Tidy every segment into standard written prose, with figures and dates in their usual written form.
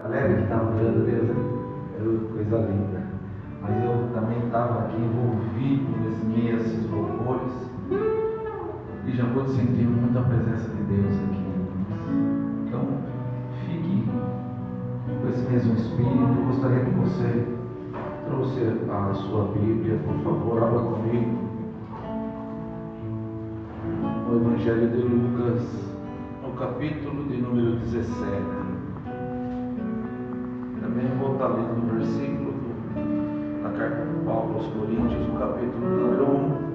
galera que estava orando, Deus, era coisa linda. Mas eu também estava aqui envolvido nesse meio desses louvores e já pude sentir muito a presença de Deus aqui. Então, fique com esse mesmo espírito. Eu gostaria que você trouxe a sua Bíblia, por favor, abra comigo no Evangelho de Lucas, no capítulo de número 17. Também vou estar lendo o versículo da carta de Paulo aos Coríntios, no capítulo número 1.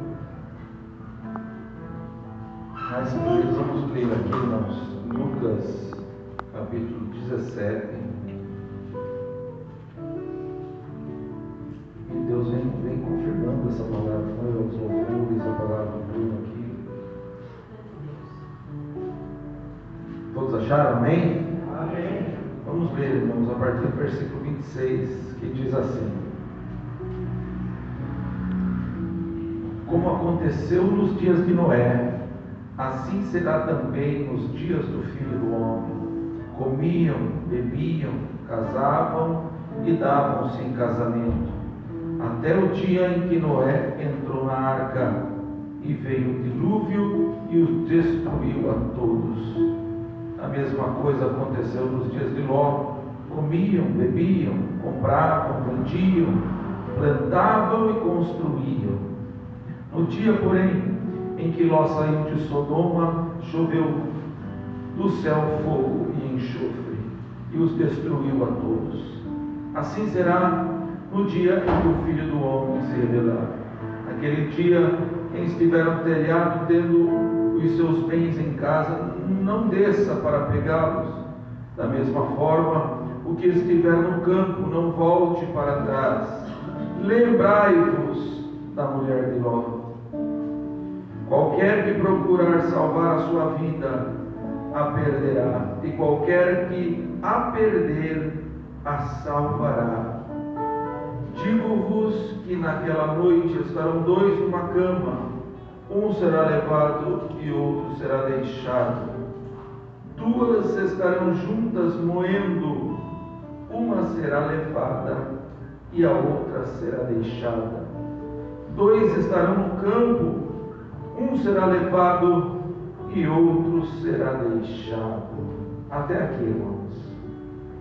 Mas vamos ler aqui, irmãos, Lucas, capítulo 17. E Deus vem confirmando essa palavra, os louvores, a palavra do Bruno aqui. Todos acharam? Amém? Amém. Vamos ler, irmãos, a partir do versículo 26, que diz assim: Como aconteceu nos dias de Noé, assim será também nos dias do Filho do Homem. Comiam, bebiam, casavam e davam-se em casamento, até o dia em que Noé entrou na arca, e veio o dilúvio e os destruiu a todos. A mesma coisa aconteceu nos dias de Ló. Comiam, bebiam, compravam, vendiam, plantavam e construíam. No dia, porém, em que Ló saiu de Sodoma, choveu do céu fogo e enxofre, e os destruiu a todos. Assim será no dia em que o Filho do Homem se revelar. Naquele dia, quem estiver no telhado, tendo os seus bens em casa, não desça para pegá-los. Da mesma forma, o que estiver no campo, não volte para trás. Lembrai-vos da mulher de Ló. Qualquer que procurar salvar a sua vida, a perderá, e qualquer que a perder, a salvará. Digo-vos que naquela noite estarão dois numa cama, um será levado e outro será deixado. Duas estarão juntas moendo, uma será levada e a outra será deixada. Dois estarão no campo, um será levado e outro será deixado. Até aqui, irmãos.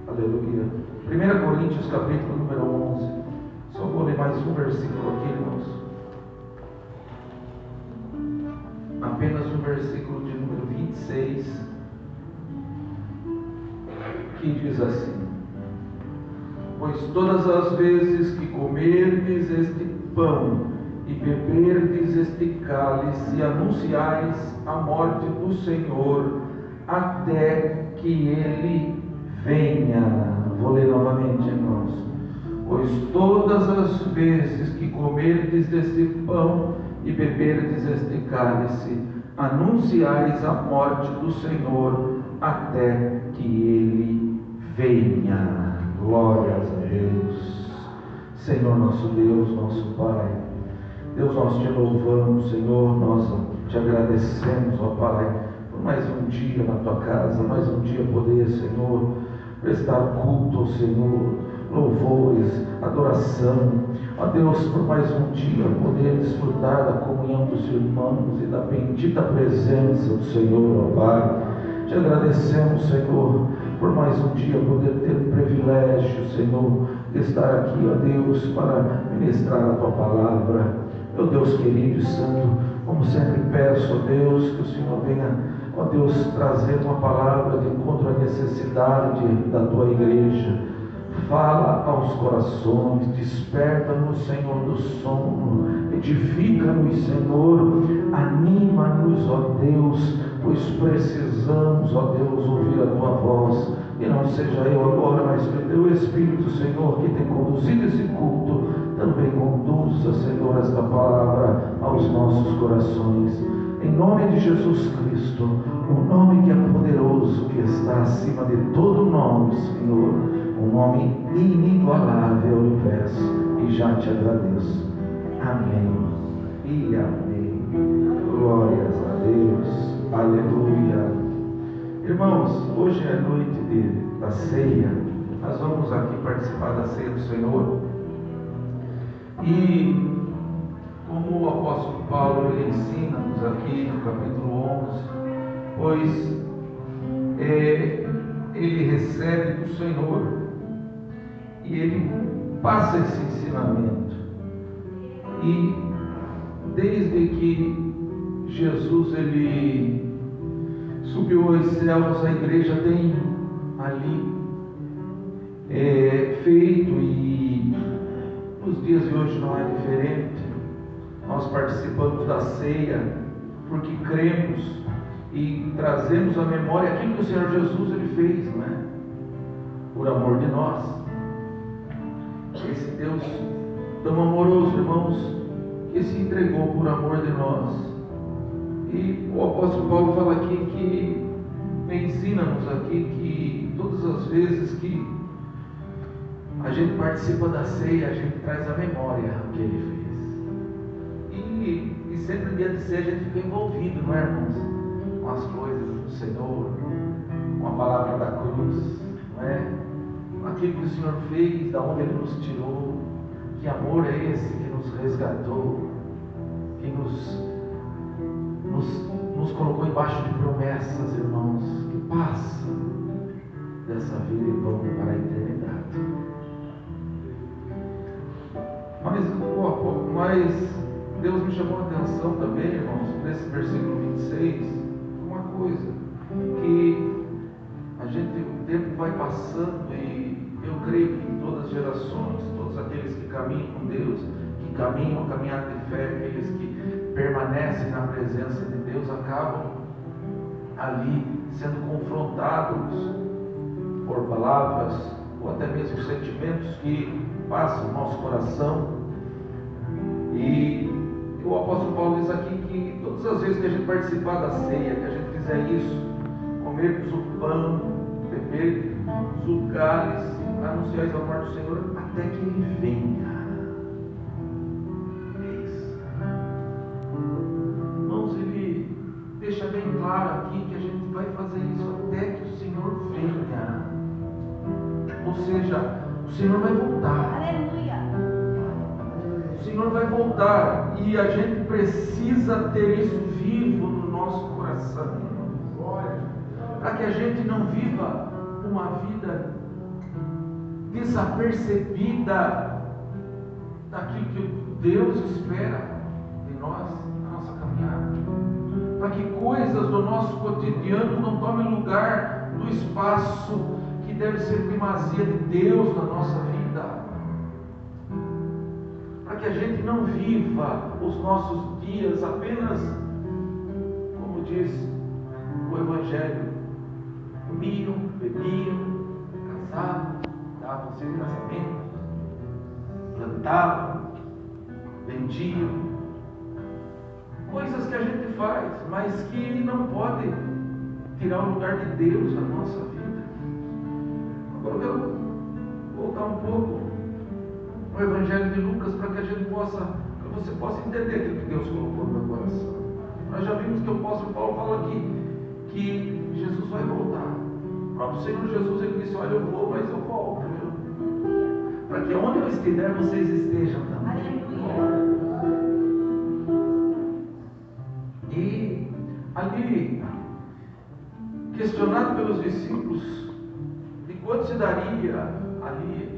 Aleluia. 1 Coríntios, capítulo número 11. Só vou ler mais um versículo aqui, irmãos. Apenas o versículo de número 26, que diz assim: Pois todas as vezes que comerdes este pão e beberdes este cálice, anunciais a morte do Senhor, até que Ele venha. Vou ler novamente, irmãos. Pois todas as vezes que comerdes deste pão e beberdes este cálice, anunciais a morte do Senhor, até que Ele venha. Glórias a Deus. Senhor nosso Deus, nosso Pai, Deus, nós te louvamos, Senhor, nós te agradecemos, ó Pai, por mais um dia na tua casa, mais um dia poder, Senhor, prestar culto ao Senhor, louvores, adoração, ó Deus, por mais um dia poder desfrutar da comunhão dos irmãos e da bendita presença do Senhor, ó Pai. Te agradecemos, Senhor, por mais um dia poder ter o privilégio, Senhor, de estar aqui, ó Deus, para ministrar a tua palavra. Meu Deus querido e santo, como sempre peço, ó Deus, que o Senhor venha, ó Deus, trazer uma palavra de encontro à necessidade da tua igreja. Fala aos corações, desperta-nos, Senhor, do sono, edifica-nos, Senhor, anima-nos, ó Deus, pois precisamos, ó Deus, ouvir a tua voz, e não seja eu agora, mas que o teu Espírito, Senhor, que tem conduzido esse culto, também conduza, Senhor, esta palavra aos nossos corações. Em nome de Jesus Cristo, o nome que é poderoso, que está acima de todo nome, Senhor, um nome inigualável, eu peço e já te agradeço. Amém e amém. Glórias a Deus. Aleluia. Irmãos, hoje é noite da ceia. participar da ceia do Senhor. E como o apóstolo Paulo ele ensina-nos aqui no capítulo 11, pois ele recebe do Senhor e ele passa esse ensinamento. E desde que Jesus ele subiu aos céus, a igreja tem ali feito, e nos dias de hoje não é diferente. Nós participamos da ceia porque cremos e trazemos à memória aquilo que o Senhor Jesus ele fez, não é? Por amor de nós. Esse Deus tão amoroso, irmãos, que se entregou por amor de nós. E o apóstolo Paulo fala aqui que ensina-nos aqui que todas as vezes que a gente participa da ceia, a gente traz à memória o que ele fez. E sempre no dia de ceia a gente fica envolvido, não é, irmãos? Com as coisas do Senhor, com a palavra da cruz, não é? Aquilo que o Senhor fez, da onde Ele nos tirou, que amor é esse que nos resgatou, que nos colocou embaixo de promessas, irmãos, que passam dessa vida e vão para a eternidade. Mas Deus me chamou a atenção também, irmãos, nesse versículo 26, uma coisa, que o tempo vai passando e eu creio que em todas as gerações, todos aqueles que caminham com Deus, que caminham a caminhada de fé, aqueles que permanecem na presença de Deus, acabam ali sendo confrontados por palavras ou até mesmo sentimentos que passam no nosso coração. E o apóstolo Paulo diz aqui que todas as vezes que a gente participar da ceia, que a gente fizer isso, comermos o pão, bebermos o cálice, anunciais a morte do Senhor até que Ele venha. É isso. Irmãos, Ele deixa bem claro aqui que a gente vai fazer isso até que o Senhor venha. Ou seja, o Senhor vai voltar. Aleluia. O Senhor vai voltar e a gente precisa ter isso vivo no nosso coração, para que a gente não viva uma vida desapercebida daquilo que Deus espera de nós, na nossa caminhada, para que coisas do nosso cotidiano não tomem lugar do espaço que deve ser primazia de Deus na nossa vida. Para que a gente não viva os nossos dias apenas, como diz o Evangelho, comiam, bebiam, casavam, davam-se em casamento, plantavam, vendiam, coisas que a gente faz, mas que não podem tirar o lugar de Deus na nossa vida. Agora eu quero voltar um pouco o Evangelho de Lucas para que você possa entender aquilo que Deus colocou no meu coração. Nós já vimos que o apóstolo Paulo fala aqui que Jesus vai voltar. O próprio Senhor Jesus ele disse: olha, eu vou, mas eu volto, para que onde eu estiver vocês estejam também. E ali, questionado pelos discípulos de quanto se daria ali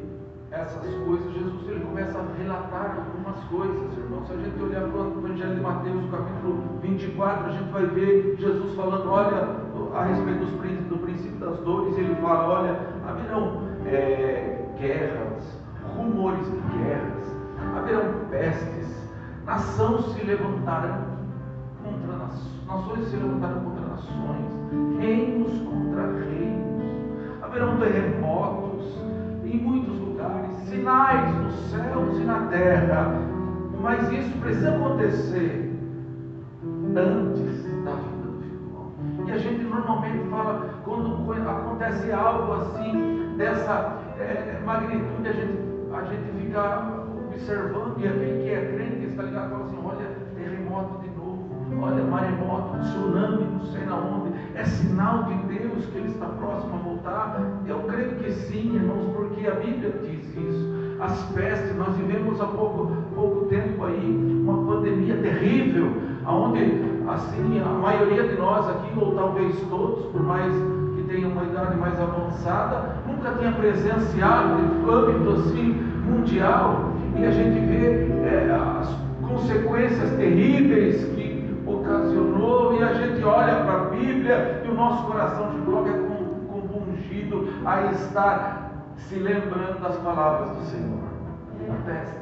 essas coisas, Jesus ele começa a relatar algumas coisas, irmãos. Se a gente olhar para o Evangelho de Mateus, capítulo 24, a gente vai ver Jesus falando, olha, a respeito do princípio das dores, ele fala, olha, haverão guerras, rumores de guerras, haverão pestes, nações se levantarão contra nações se levantarão contra nações, reinos contra reinos, haverão terremotos em muitos lugares, sinais nos céus e na terra, mas isso precisa acontecer antes da vinda do Filho do Homem. E a gente normalmente fala, quando acontece algo assim, dessa magnitude, a gente fica observando, e aquele que é crente está ligado e fala assim, olha, terremoto de novo, olha, maremoto, tsunami, não sei na onde, é sinal de Deus que Ele está próximo a voltar. Eu creio que sim, irmãos, porque a Bíblia diz as pestes. Nós vivemos há pouco tempo aí uma pandemia terrível, onde assim, a maioria de nós aqui, ou talvez todos, por mais que tenham uma idade mais avançada, nunca tinha presenciado em âmbito assim mundial, e a gente vê as consequências terríveis que ocasionou, e a gente olha para a Bíblia e o nosso coração de logo é compungido a estar se lembrando das palavras do Senhor. A peste.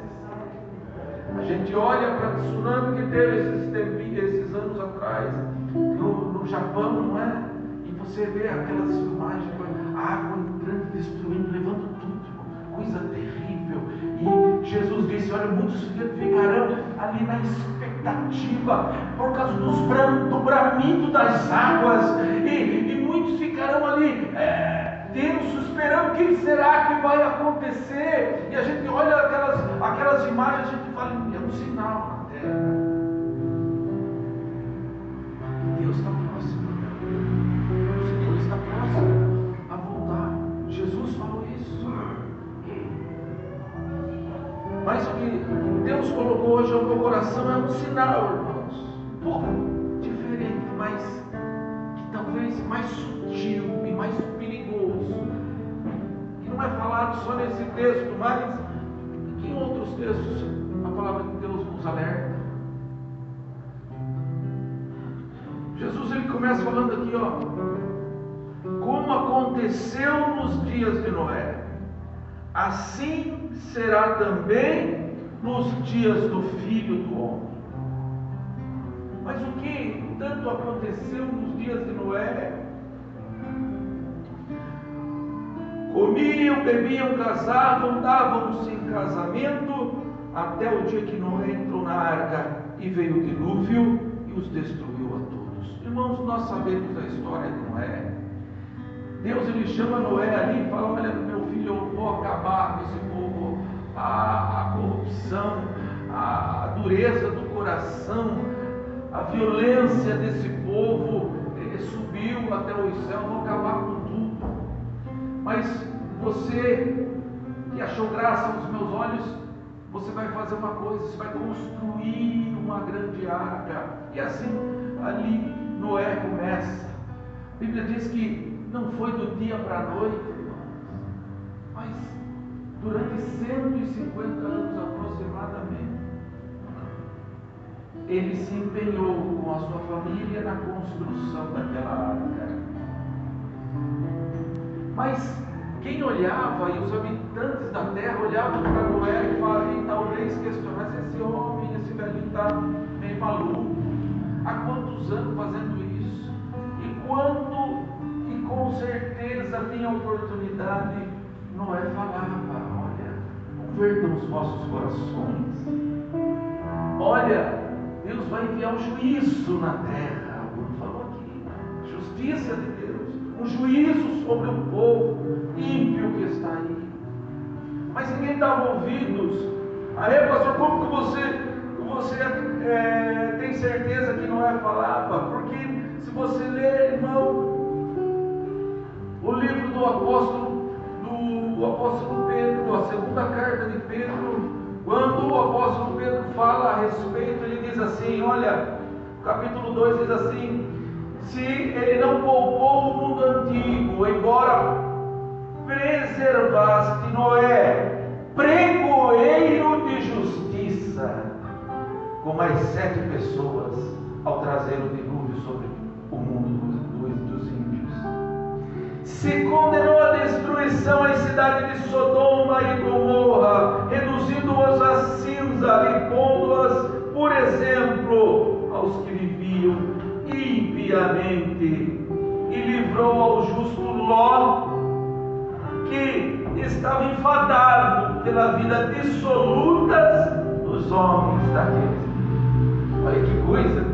A gente olha para o tsunami que teve esses anos atrás no Japão, não é? E você vê aquelas filmagens, a água entrando, destruindo, levando tudo, coisa terrível. E Jesus disse: olha, muitos ficarão ali na expectativa por causa do bramido das águas, e muitos ficarão ali tenso, esperando o que será que vai acontecer. E a gente olha aquelas imagens, a gente fala: é um sinal na terra. Deus está próximo. O Senhor está próximo a voltar. Jesus falou isso. Mas o que Deus colocou hoje no meu coração é um sinal, irmãos, um pouco diferente, mas que talvez mais sutil e mais perigoso, que não é falado só nesse texto, mas que em outros textos a palavra de Deus nos alerta. Jesus, ele começa falando aqui, como aconteceu nos dias de Noé, assim será também nos dias do Filho do Homem. Mas o que tanto aconteceu nos dias de Noé? Comiam, bebiam, casavam, davam-se em casamento, até o dia que Noé entrou na arca e veio o dilúvio e os destruiu a todos. Irmãos, nós sabemos da história de Noé. Deus, ele chama Noé ali e fala: olha, meu filho, eu vou acabar com esse povo, a corrupção, a dureza do coração, a violência desse povo subiu até os céus, vou acabar com tudo. Mas você que achou graça nos meus olhos, você vai fazer uma coisa, você vai construir uma grande arca. E assim, ali Noé começa. A Bíblia diz que não foi do dia para a noite, mas durante 150 anos aproximadamente, ele se empenhou com a sua família na construção daquela arca. Mas quem olhava, e os habitantes da terra olhavam para Noé e talvez questionassem: esse homem, esse velhinho está meio maluco, há quantos anos fazendo isso? E com certeza tinha oportunidade. Noé falava: olha, convertam os vossos corações, olha, Deus vai enviar um juízo na terra. Alguém falou aqui, justiça de Deus, um juízo sobre o povo ímpio que está aí. Mas ninguém dava ouvidos. Aí, pastor, como que você tem certeza que Noé falava? Porque se você ler, irmão, o livro do apóstolo Pedro, a segunda carta de Pedro, quando o apóstolo Pedro fala a respeito, ele diz assim, olha, capítulo 2 diz assim: se ele não poupou o mundo antigo, embora preservaste Noé, pregoeiro de justiça, com mais 7 pessoas, ao trazer o dilúvio sobre o mundo dos ímpios. Se condenou à destruição as cidades de Sodoma e Gomorra, reduzindo-as a cinza e pondo-as, por exemplo, aos que viviam impiamente, e livrou ao justo Ló, que estava enfadado pela vida dissoluta dos homens daqueles. Olha que coisa!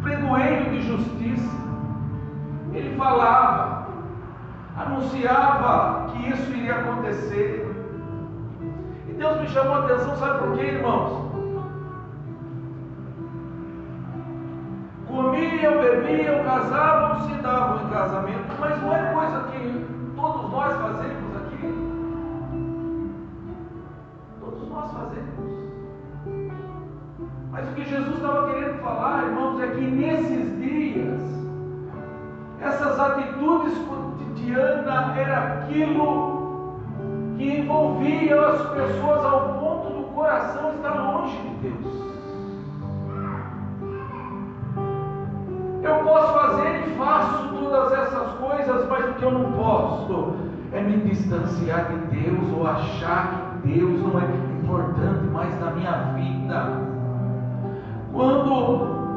Pregoeiro de justiça. Ele falava, anunciava que isso iria acontecer. E Deus me chamou a atenção, sabe por quê, irmãos? Comiam, bebiam, casavam, se davam em casamento, mas não é coisa que todos nós fazemos aqui. aquilo que envolvia as pessoas ao ponto do coração estar longe de Deus. Eu posso fazer e faço todas essas coisas, mas o que eu não posso é me distanciar de Deus ou achar que Deus não é importante mais na minha vida. Quando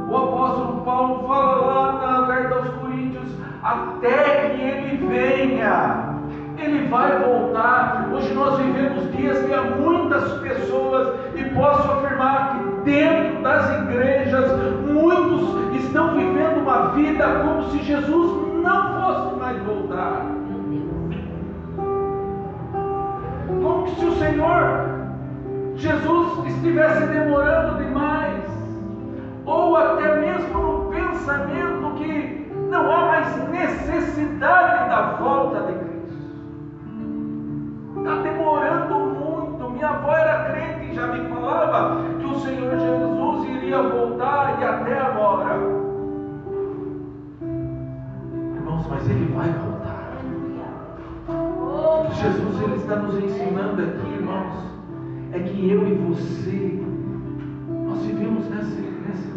o apóstolo Paulo fala lá na carta aos Coríntios, até que ele venha, ele vai voltar. Hoje nós vivemos dias que há muitas pessoas, e posso afirmar que dentro das igrejas, muitos estão vivendo uma vida como se Jesus não fosse mais voltar. Como se o Senhor Jesus estivesse demorando demais, ou até mesmo no pensamento que não há mais necessidade da volta de Cristo. Está demorando muito. Minha avó era crente e já me falava que o Senhor Jesus iria voltar, e até agora. Irmãos, mas Ele vai voltar. O que Jesus ele está nos ensinando aqui, irmãos, é que eu e você, nós vivemos nesse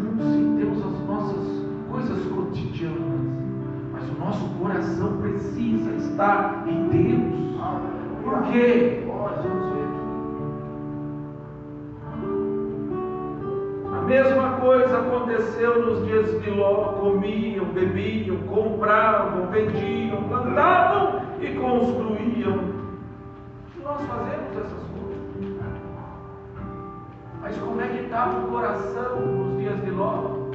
mundo, sim, temos as nossas coisas cotidianas, mas o nosso coração precisa estar em Deus. Por quê? Nós vamos ver aqui. A mesma coisa aconteceu nos dias de Ló. Comiam, bebiam, compravam, vendiam, plantavam e construíam. Nós fazemos essas coisas. Mas como é que estava o coração nos dias de Ló?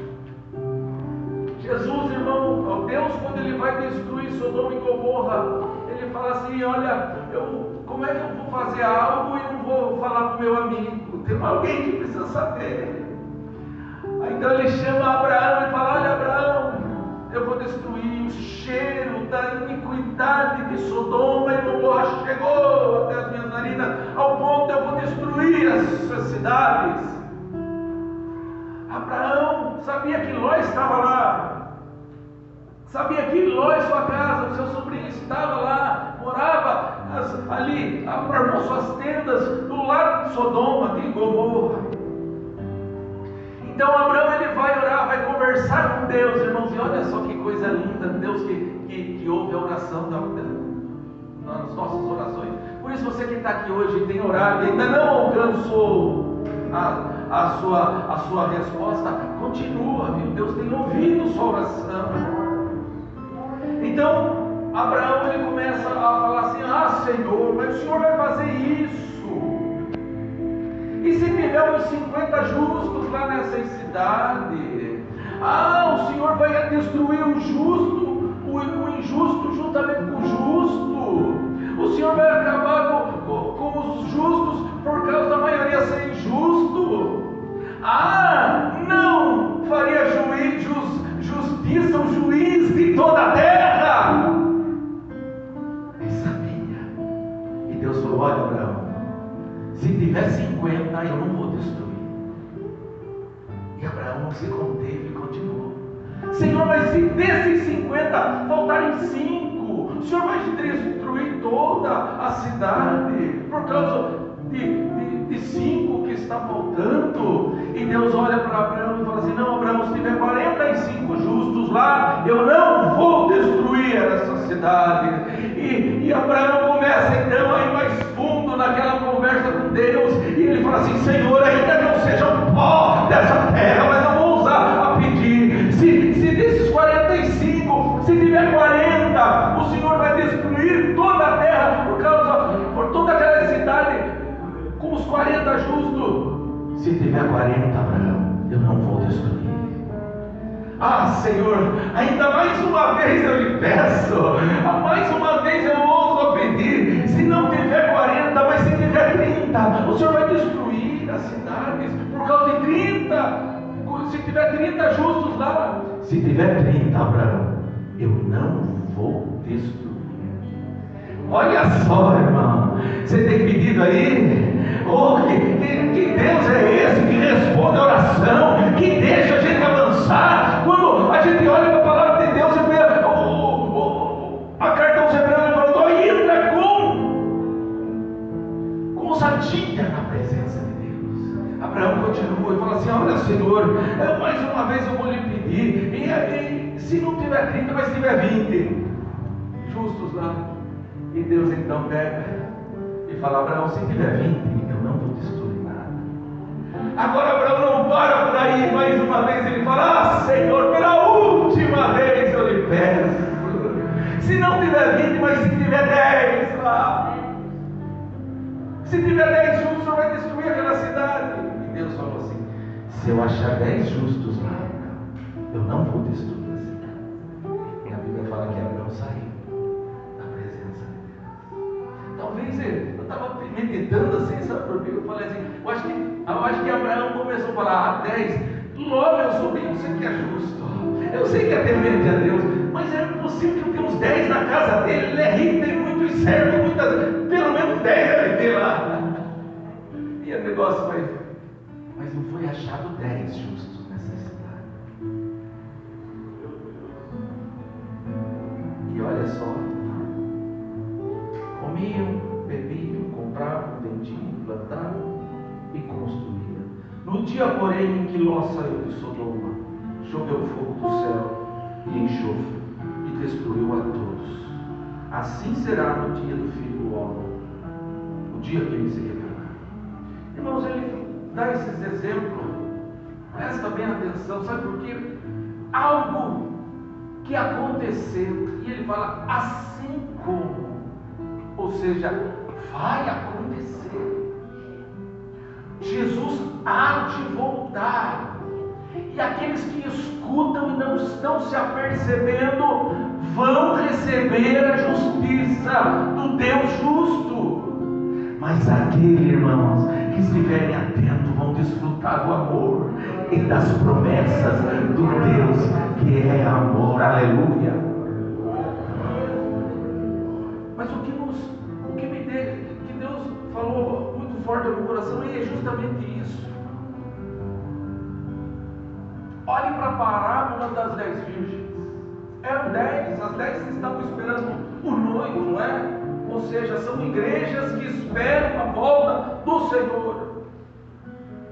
Jesus, irmão, Deus, quando Ele vai destruir Sodoma e Gomorra, Ele fala assim: olha, como é que eu vou fazer algo e não vou falar para o meu amigo? Tem alguém que precisa saber. Aí, então Ele chama Abraão e fala: olha, Abraão, eu vou destruir. O cheiro da iniquidade de Sodoma e Gomorra chegou até as minhas narinas, ao ponto de eu vou destruir essas cidades. Abraão sabia que Ló estava lá, sabia que Ló e sua casa, o seu sobrinho estava lá, morava ali, armou suas tendas do lado de Sodoma, de Gomorra. Então Abraão ele vai orar, vai conversar com Deus, irmãos, e olha só que coisa linda, Deus que ouve a oração nas nossas orações. Por isso você que está aqui hoje tem orado e ainda não alcançou a sua resposta, continua, viu? Deus tem ouvido sua oração. Então Abraão ele começa a falar assim: Senhor, mas o Senhor vai fazer isso? E se tiver uns 50 justos lá nessa cidade? O Senhor vai destruir o justo, o injusto juntamente com o justo. O Senhor vai acabar com os justos por causa da maioria ser injusto. Não faria justiça o juiz de toda a terra. Ele sabia. E Deus falou: olha, Abraão, se tiver 50, eu não vou destruir. E Abraão não se conteve e continuou: Senhor, mas se desses 50 faltarem 5, o Senhor vai destruir toda a cidade por causa de 5 que está faltando? E Deus olha para Abraão e fala assim: não, Abraão, se tiver 45 justos lá, eu não vou destruir essa cidade. E Abraão começa então a ir mais fundo naquela conversa com Deus, e ele fala assim: Senhor, ainda não seja o pó dessa terra, mas eu vou usar a pedir. Se desses 45, se tiver 40, o Senhor vai destruir toda a terra por toda aquela cidade com os 40 justos. Se tiver 40, Abraão, eu não vou destruir. Senhor, ainda mais uma vez eu lhe peço, mais uma vez eu ouso a pedir. Se não tiver 40, mas se tiver 30, o Senhor vai destruir as cidades por causa de 30. Se tiver 30 justos lá, se tiver 30, Abraão, eu não vou destruir. Olha só, irmão, você tem pedido aí? Que Deus é esse que responde a oração, que deixa a gente avançar? Quando a gente olha para a palavra de Deus e vê a carta aos Hebreus falando: entra com tinha na presença de Deus. Abraão continua e fala assim: olha, Senhor, mais uma vez eu vou lhe pedir, e se não tiver 30, mas se tiver 20 justos lá. E Deus então pega e fala: Abraão, se tiver 20, eu não vou destruir nada. Agora Abraão não para por aí, mais uma vez ele fala: ah, Senhor, pela última vez eu lhe peço, se não tiver 20, mas se tiver 10 lá, se tiver 10 justos, o Senhor vai destruir aquela cidade. E Deus falou assim: se eu achar 10 justos lá, eu não vou destruir a cidade. E a Bíblia fala que Abraão saiu da presença de Deus. Talvez eu estava meditando assim, sabe por quê? Eu falei assim: eu acho que Abraão começou a falar: 10, logo meu sobrinho, eu sei que é justo, eu sei que é temente a Deus, mas é possível que eu tenha uns 10 na casa dele, ele é rico, tem muito e serve muitas, pelo menos 10 deve ter lá. E o negócio vai, mas não foi achado 10 justos nessa cidade. E olha só, comiam, bebiam, compravam, vendiam, plantavam e construíam. No dia, porém, em que Ló saiu de Sodoma, choveu fogo do céu e enxofre, e destruiu a todos. Assim será no dia do Filho do Homem, o dia que ele se revelar. Irmãos, ele dá esses exemplos, presta bem atenção, sabe por quê? Algo que aconteceu, e ele fala: assim como, ou seja, vai acontecer. Jesus há de voltar. E aqueles que escutam e não estão se apercebendo vão receber a justiça do Deus justo. Mas aqueles, irmãos, que estiverem atentos vão desfrutar do amor e das promessas do Deus que é amor. Aleluia. Mas o que me deu, que Deus falou muito forte no meu coração é justamente isso. Olhem para a parábola das 10 virgens. Eram 10, as 10 que estavam esperando o noivo, não é? Ou seja, são igrejas que esperam a volta do Senhor.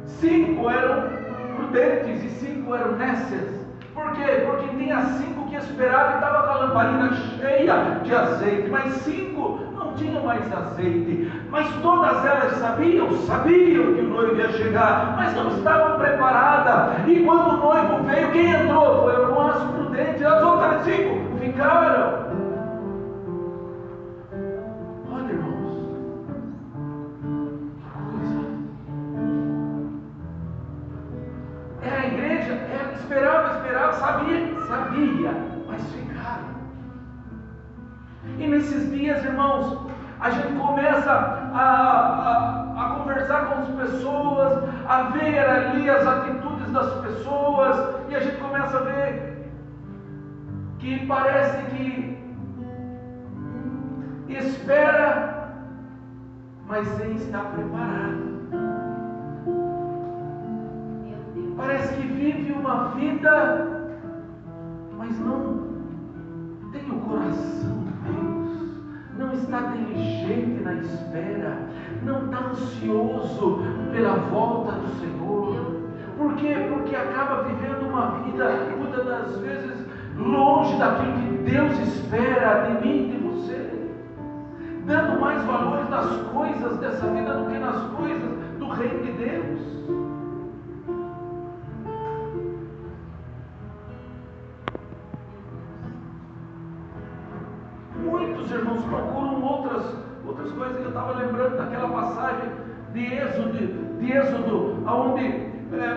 5 eram prudentes e 5 eram nécias. Por quê? Porque tinha 5 que esperavam e estavam com a lamparina cheia de azeite, mas 5 não tinham mais azeite. Mas todas elas sabiam que o noivo ia chegar, mas não estavam preparadas. E quando o noivo veio, quem entrou? Foram as prudentes, as outras 5 ficaram. Olha, irmãos, que coisa. É a igreja, esperava, sabia, mas ficaram. E nesses dias, irmãos, a gente começa a conversar com as pessoas, a ver ali as atitudes das pessoas, e a gente começa a ver que parece que espera, mas sem estar preparado. Parece que vive uma vida, mas não tem o coração de Deus, não está diligente na espera, não está ansioso pela volta do Senhor. Por quê? Porque acaba vivendo uma vida, muitas das vezes, longe daquilo que Deus espera de mim e de você, dando mais valores nas coisas dessa vida do que nas coisas do reino de Deus. Muitos irmãos procuram outras coisas. Eu estava lembrando daquela passagem de Êxodo, onde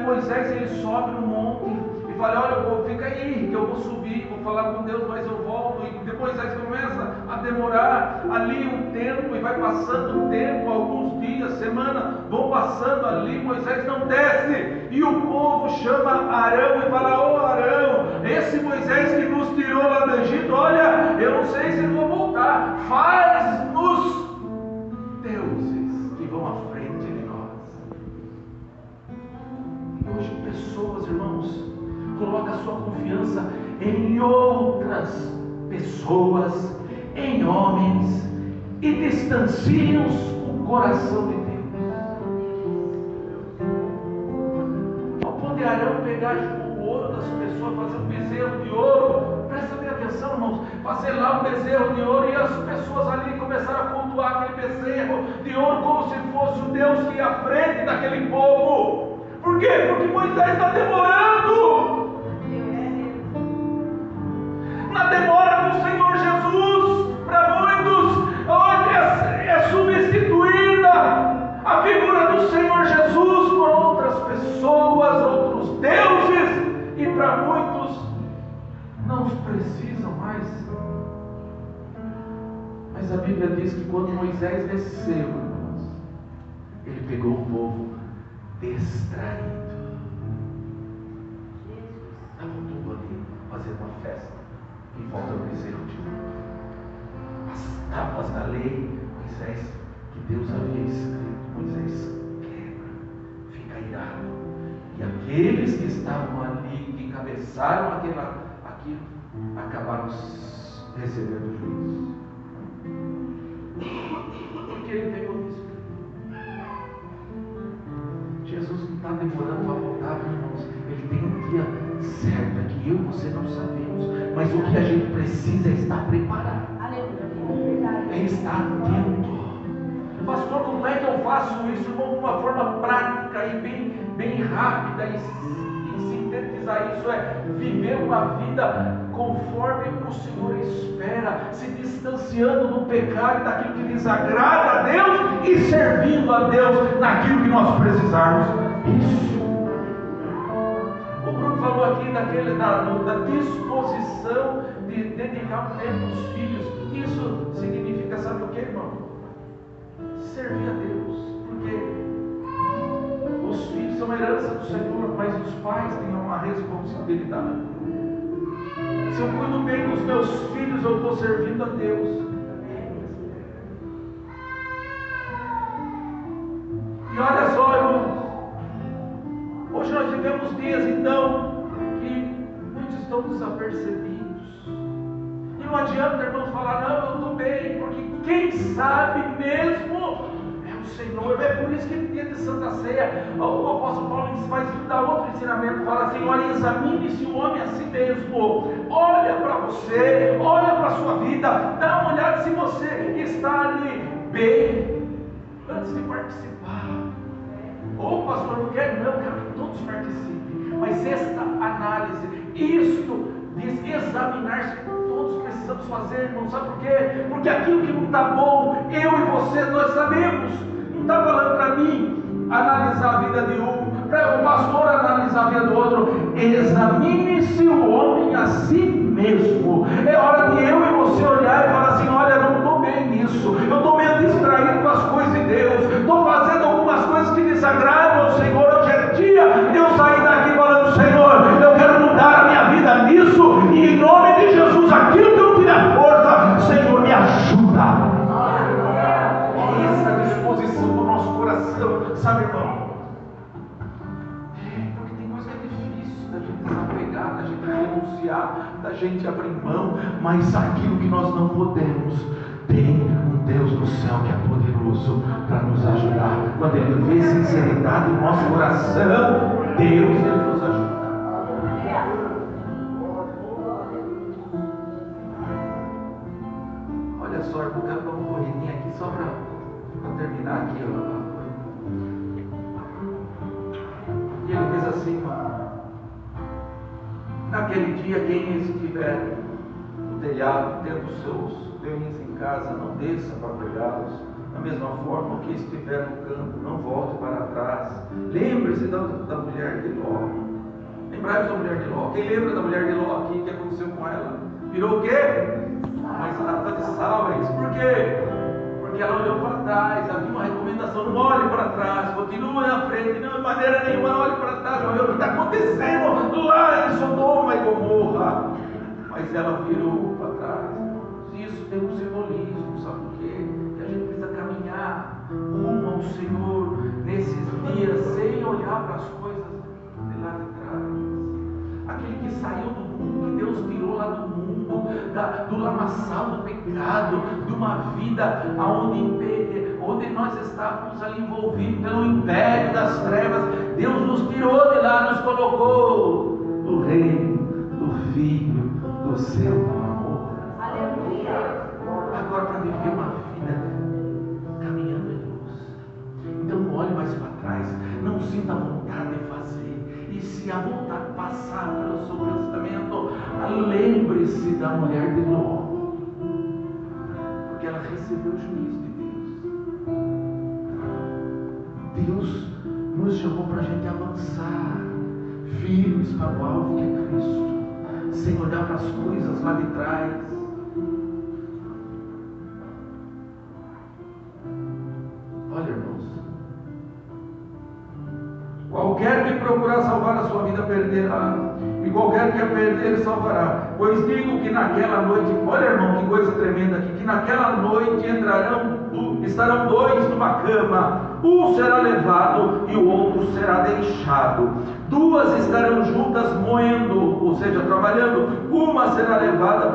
Moisés ele sobe no monte e fala: olha, fica aí, que eu vou subir, vou falar com Deus, mas eu volto. E depois Moisés começa a demorar ali um tempo, e vai passando o tempo, alguns dias, semanas, vão passando ali, Moisés não desce, e o povo chama Arão e fala: ô Arão, esse Moisés que nos tirou lá do Egito, olha, eu não sei se eu vou voltar, faz-nos deuses que vão à frente de nós. E hoje pessoas, irmãos, colocam a sua confiança em outras pessoas, em homens, e distanciam o coração de Deus. pegar o ouro das pessoas, fazer um bezerro de ouro. Presta bem atenção, irmãos. Fazer lá um bezerro de ouro, e as pessoas ali começaram a cultuar aquele bezerro de ouro como se fosse o Deus que ia à frente daquele povo. Por quê? Porque Moisés está demorando. Na demora do Senhor Jesus, para muitos, hoje é substituída a figura do Senhor Jesus por outras pessoas, outros deuses, e para muitos não precisam mais. Mas a Bíblia diz que quando Moisés desceu, irmãos, ele pegou o povo distraído. Estavam tudo ali fazendo uma festa em volta do bezerro de ouro. As tábuas da lei, Moisés, que Deus havia escrito, Moisés quebra, fica irado. E aqueles que estavam ali, que encabeçaram aquilo, acabaram recebendo juízo. Porque ele pegou o Espírito. Jesus não está demorando para voltar, irmãos. Ele tem um dia certo, é que eu e você não sabemos. Mas o que a gente precisa é estar preparado. É estar atento. Pastor, como é que eu faço isso de uma forma prática e bem rápida e sintetizar isso? É viver uma vida conforme o Senhor espera, se distanciando do pecado e daquilo que desagrada a Deus e servindo a Deus naquilo que nós precisarmos. Isso. O Bruno falou aqui da disposição de dedicar um tempo aos filhos. Isso significa, sabe o que, irmão? Servir a Deus, porque os filhos são herança do Senhor, mas os pais têm uma responsabilidade. Se eu cuido bem dos meus filhos, eu estou servindo a Deus. E olha só, irmãos, hoje nós vivemos dias então que muitos estão desapercebidos. E não adianta, irmãos, falar, não, eu estou bem, porque quem sabe mesmo é o Senhor. É por isso que no dia de Santa Ceia, o apóstolo Paulo vai dar outro ensinamento, fala assim: olha, examine-se o homem a si mesmo, olha para você, olha para a sua vida, dá uma olhada se você está ali bem, antes de participar. Ô pastor, não quero, não, quero que todos participem, mas esta análise, isto diz examinar-se, todos precisamos fazer, irmão. Sabe por quê? Porque aquilo que não está bom, eu e você, nós sabemos. Não está falando para mim analisar a vida de um, para o pastor analisar a vida do outro. Examine-se o homem a si mesmo. É hora de eu e você olhar e falar assim: olha, não estou bem nisso, eu estou meio distraído com as coisas de Deus, estou fazendo algumas coisas que desagradam ao Senhor. Hoje é dia de eu sair daqui falando: Senhor, eu quero mudar a minha vida nisso, e em nome de Jesus, aquilo que eu tiver força, Senhor, me ajuda. É essa a disposição do nosso coração, sabe, irmão? Porque tem coisa que é difícil da gente desapegar, da gente renunciar, da gente abrir mão, mas aquilo que nós não podemos, tem um Deus no céu que é poderoso para nos ajudar. Quando Ele vê sinceridade no nosso coração, Deus, Ele nos ajuda. Olha só, eu quero dar uma corridinha aqui só para terminar aqui. E ele diz assim: naquele dia, quem estiver no telhado, tendo seus bens em casa, não desça para pegá-los. Da mesma forma, o que estiver no campo, não volte para trás. Lembre-se da mulher de Ló. Lembrai-vos da mulher de Ló. Quem lembra da mulher de Ló aqui? O que aconteceu com ela? Virou o quê? Uma estátua de sal. Por quê? Porque ela olhou para trás. Havia uma recomendação: não olhe para trás, continue na frente, não de maneira nenhuma, não olhe para trás. Olha o que está acontecendo lá em Sodoma e Gomorra. Mas ela virou para trás. Isso tem um simbolismo, sabe por quê? Que a gente precisa caminhar rumo ao Senhor nesses dias, sem olhar para as coisas de lá de trás. Aquele que saiu do mundo, que Deus tirou lá do mundo, do lamaçal do pecado, de uma vida onde onde nós estávamos ali envolvidos pelo império das trevas. Deus nos tirou de lá, nos colocou no reino do Filho do seu amor. Aleluia. Agora, para viver uma vida caminhando em luz, então não olhe mais para trás, não sinta vontade de fazer, e se a vontade passar pelo seu pensamento, lembre-se da mulher de Ló, porque ela recebeu o juízo de Deus. Deus nos chamou para a gente avançar firmes para o alvo que é Cristo, sem olhar para as coisas lá de trás. Olha, irmãos, qualquer que procurar salvar a sua vida perderá, e qualquer que a perder salvará. Pois digo que naquela noite, olha, irmão, que coisa tremenda aqui, que naquela noite estarão dois numa cama, um será levado e o outro será deixado. Duas estarão juntas moendo, ou seja, trabalhando, uma será levada